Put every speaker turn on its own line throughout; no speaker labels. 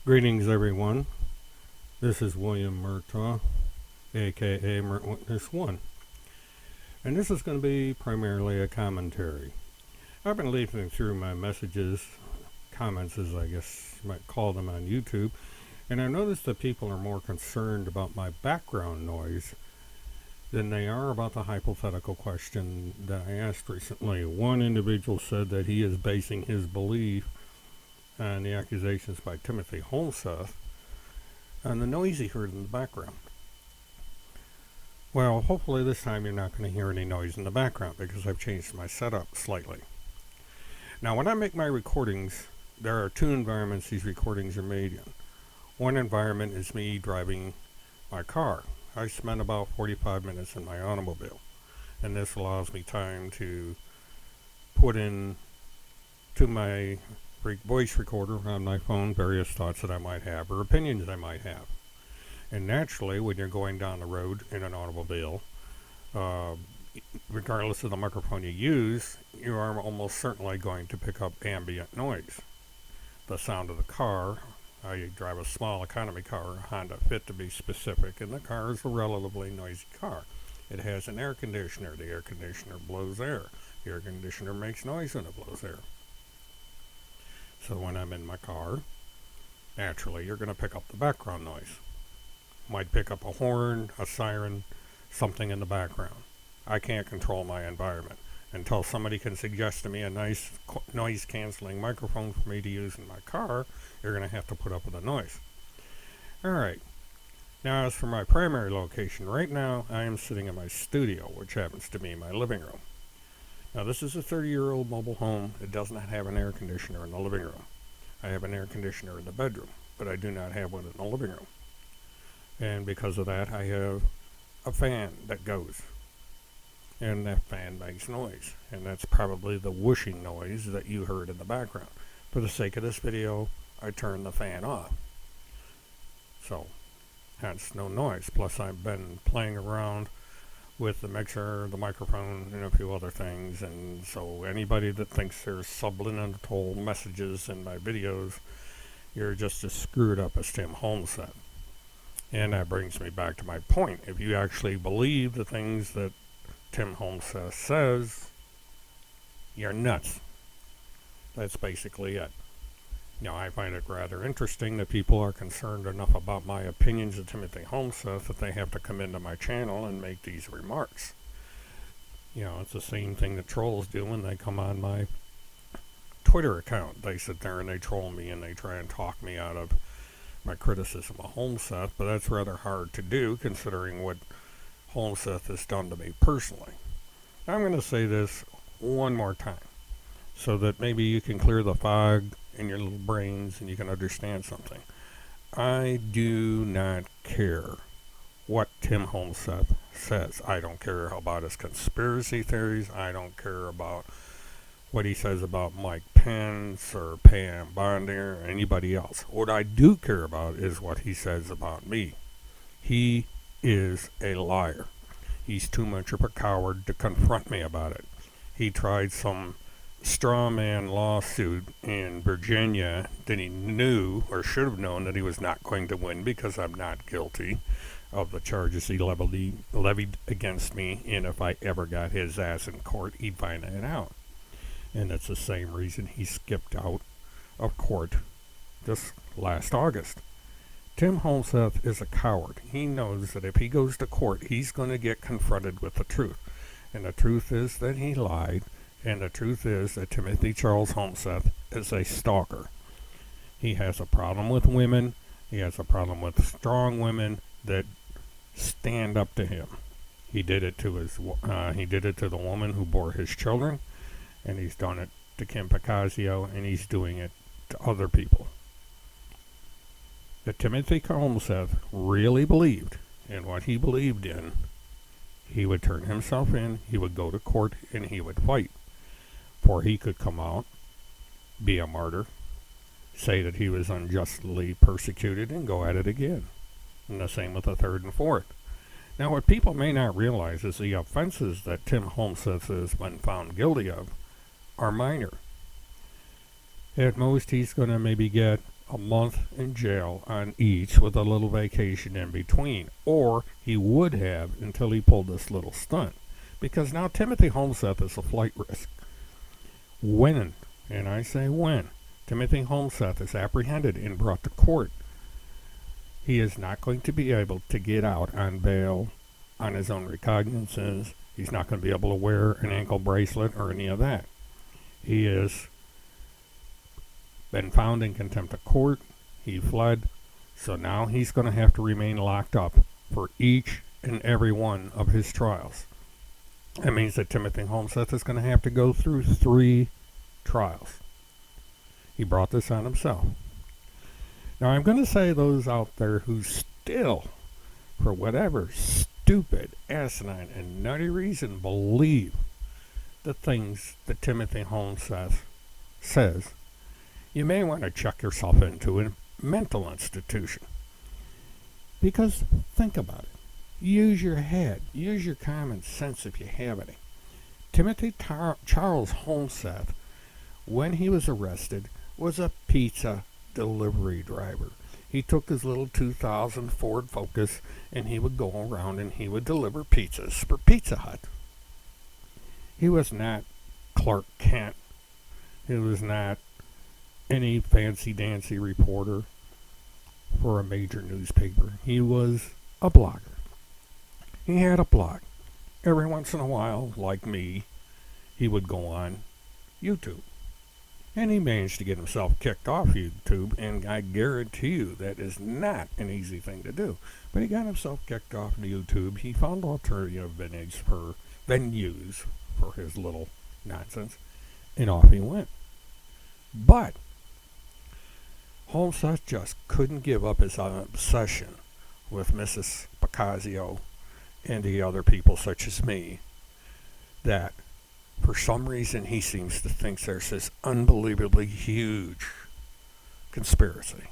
Greetings, everyone. This is William Murtaugh, aka Murtwitness1, and this is going to be primarily a commentary. I've been leafing through my messages, comments as I guess you might call them on YouTube, and I noticed that people are more concerned about my background noise than they are about the hypothetical question that I asked recently. One individual said that he is basing his belief on the accusations by Timothy Holmseth on the noise he heard in the background. Well, hopefully this time you're not going to hear any noise in the background because I've changed my setup slightly. Now, when I make my recordings, there are two environments these recordings are made in. One environment is me driving my car. I spend about 45 minutes in my automobile, and this allows me time to put in to my voice recorder on my phone various thoughts that I might have or opinions I might have. And naturally, when you're going down the road in an automobile, regardless of the microphone you use, you are almost certainly going to pick up ambient noise. The sound of the car. I drive a small economy car, a Honda Fit to be specific, and the car is a relatively noisy car. It has an air conditioner. The air conditioner blows air. The air conditioner makes noise when it blows air. So when I'm in my car, naturally you're going to pick up the background noise. Might pick up a horn, a siren, something in the background. I can't control my environment. Until somebody can suggest to me a nice noise canceling microphone for me to use in my car, you're going to have to put up with the noise. Alright, now as for my primary location, right now I am sitting in my studio, which happens to be my living room. Now this is a 30-year-old mobile home. It does not have an air conditioner in the living room. I have an air conditioner in the bedroom, but I do not have one in the living room. And because of that, I have a fan that goes. And that fan makes noise. And that's probably the whooshing noise that you heard in the background. For the sake of this video, I turned the fan off. So, hence no noise. Plus I've been playing around with the mixer, the microphone, and a few other things, and so anybody that thinks there's subliminal messages in my videos, you're just as screwed up as Tim Holmes said. And that brings me back to my point. If you actually believe the things that Tim Holmes says, you're nuts. That's basically it. Now, I find it rather interesting that people are concerned enough about my opinions of Timothy Holmseth that they have to come into my channel and make these remarks. You know, it's the same thing that trolls do when they come on my Twitter account. They sit there and they troll me and they try and talk me out of my criticism of Holmseth, but that's rather hard to do considering what Holmseth has done to me personally. I'm going to say this one more time so that maybe you can clear the fog in your little brains and you can understand something. I do not care what Tim Holmseth says. I don't care about his conspiracy theories. I don't care about what he says about Mike Pence or Pam Bondi or anybody else. What I do care about is what he says about me. He is a liar. He's too much of a coward to confront me about it. He tried some straw man lawsuit in Virginia that he knew or should have known that he was not going to win because I'm not guilty of the charges he levied against me, and if I ever got his ass in court, he'd find it out. And that's the same reason he skipped out of court this last August. Tim Holmseth is a coward. He knows that if he goes to court, he's going to get confronted with the truth. And the truth is that he lied. And the truth is that Timothy Charles Holmseth is a stalker. He has a problem with women. He has a problem with strong women that stand up to him. He did it to the woman who bore his children, and he's done it to Kim Picasio, and he's doing it to other people. That Timothy Holmseth really believed in what he believed in, he would turn himself in, he would go to court, and he would fight. For he could come out, be a martyr, say that he was unjustly persecuted, and go at it again. And the same with the third and fourth. Now, what people may not realize is the offenses that Tim Holmseth has been found guilty of are minor. At most, he's going to maybe get a month in jail on each with a little vacation in between. Or he would have until he pulled this little stunt. Because now Timothy Holmseth is a flight risk. When, and I say when, Timothy Holmseth is apprehended and brought to court, he is not going to be able to get out on bail on his own recognizances. He's not going to be able to wear an ankle bracelet or any of that. He has been found in contempt of court. He fled. So now he's going to have to remain locked up for each and every one of his trials. That means that Timothy Holmseth is going to have to go through 3 trials. He brought this on himself. Now I'm going to say those out there who still, for whatever stupid, asinine, and nutty reason, believe the things that Timothy Holmseth says, you may want to check yourself into a mental institution. Because think about it. Use your head. Use your common sense if you have any. Timothy Charles Holmseth, when he was arrested, was a pizza delivery driver. He took his little 2000 Ford Focus and he would go around and he would deliver pizzas for Pizza Hut. He was not Clark Kent. He was not any fancy-dancy reporter for a major newspaper. He was a blogger. He had a blog. Every once in a while, like me, he would go on YouTube. And he managed to get himself kicked off YouTube, and I guarantee you that is not an easy thing to do. But he got himself kicked off YouTube. He found alternative venues for his little nonsense, and off he went. But Holmseth just couldn't give up his obsession with Mrs. Picasso and the other people such as me, that for some reason he seems to think there's this unbelievably huge conspiracy.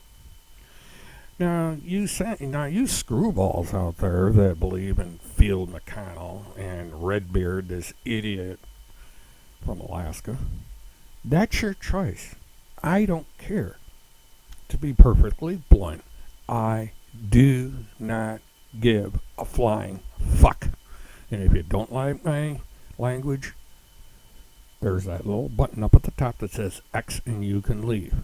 Now you screwballs out there that believe in Field McConnell and Redbeard, this idiot from Alaska, that's your choice. I don't care. To be perfectly blunt, I do not give a flying fuck. And if you don't like my language, there's that little button up at the top that says X and you can leave.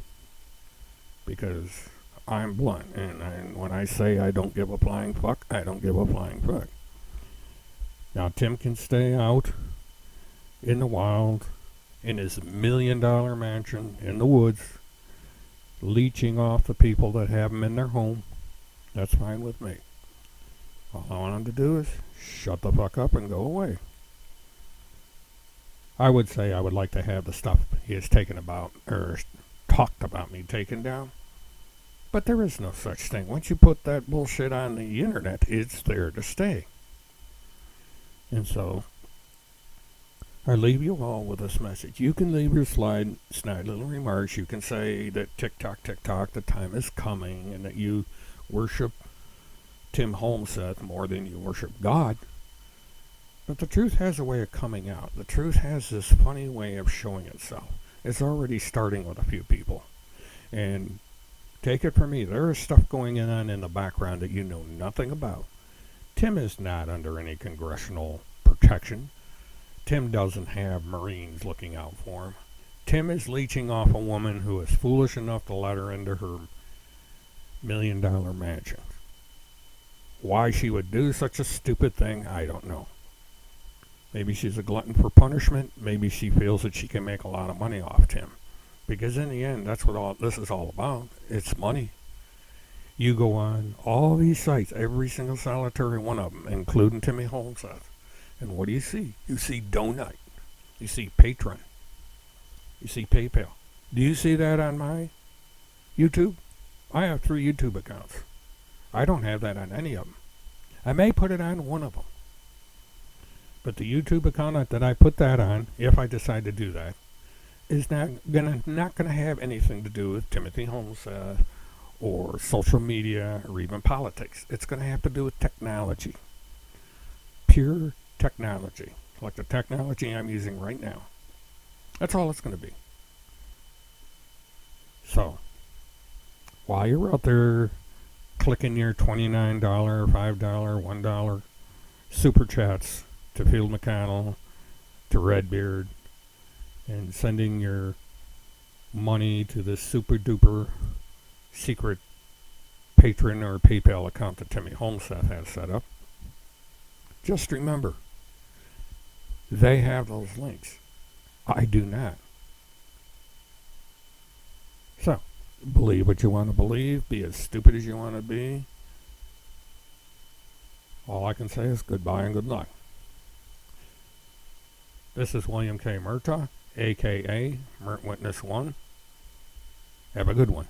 Because I'm blunt, and when I say I don't give a flying fuck, I don't give a flying fuck. Now Tim can stay out in the wild, in his $1 million mansion in the woods, leeching off the people that have him in their home. That's fine with me. All I want him to do is shut the fuck up and go away. I would say I would like to have the stuff he has taken about, or talked about me, taken down. But there is no such thing. Once you put that bullshit on the internet, it's there to stay. And so, I leave you all with this message. You can leave your snide little remarks. You can say that tick-tock, the time is coming, and that you worship Tim Holmseth more than you worship God. But the truth has a way of coming out. The truth has this funny way of showing itself. It's already starting with a few people. And take it from me, there is stuff going on in the background that you know nothing about. Tim is not under any congressional protection. Tim doesn't have Marines looking out for him. Tim is leeching off a woman who is foolish enough to let her into her $1 million mansion. Why she would do such a stupid thing, I don't know. Maybe she's a glutton for punishment. Maybe she feels that she can make a lot of money off Tim. Because in the end, that's what all this is all about. It's money. You go on all these sites, every single solitary one of them, including Timmy Holmseth. And what do you see? You see Donut. You see Patreon. You see PayPal. Do you see that on my YouTube? I have 3 YouTube accounts. I don't have that on any of them. I may put it on one of them. But the YouTube account that I put that on, if I decide to do that, is not gonna have anything to do with Timothy Holmseth or social media or even politics. It's gonna have to do with technology. Pure technology. Like the technology I'm using right now. That's all it's gonna be. So, while you're out there clicking your $29, $5, $1 super chats to Field McConnell, to Redbeard, and sending your money to this super duper secret Patreon or PayPal account that Timmy Holmseth has set up, just remember, they have those links. I do not. So, believe what you want to believe, be as stupid as you want to be. All I can say is goodbye and good luck. This is William K. Murtaugh, a.k.a. Murtwitness1. Have a good one.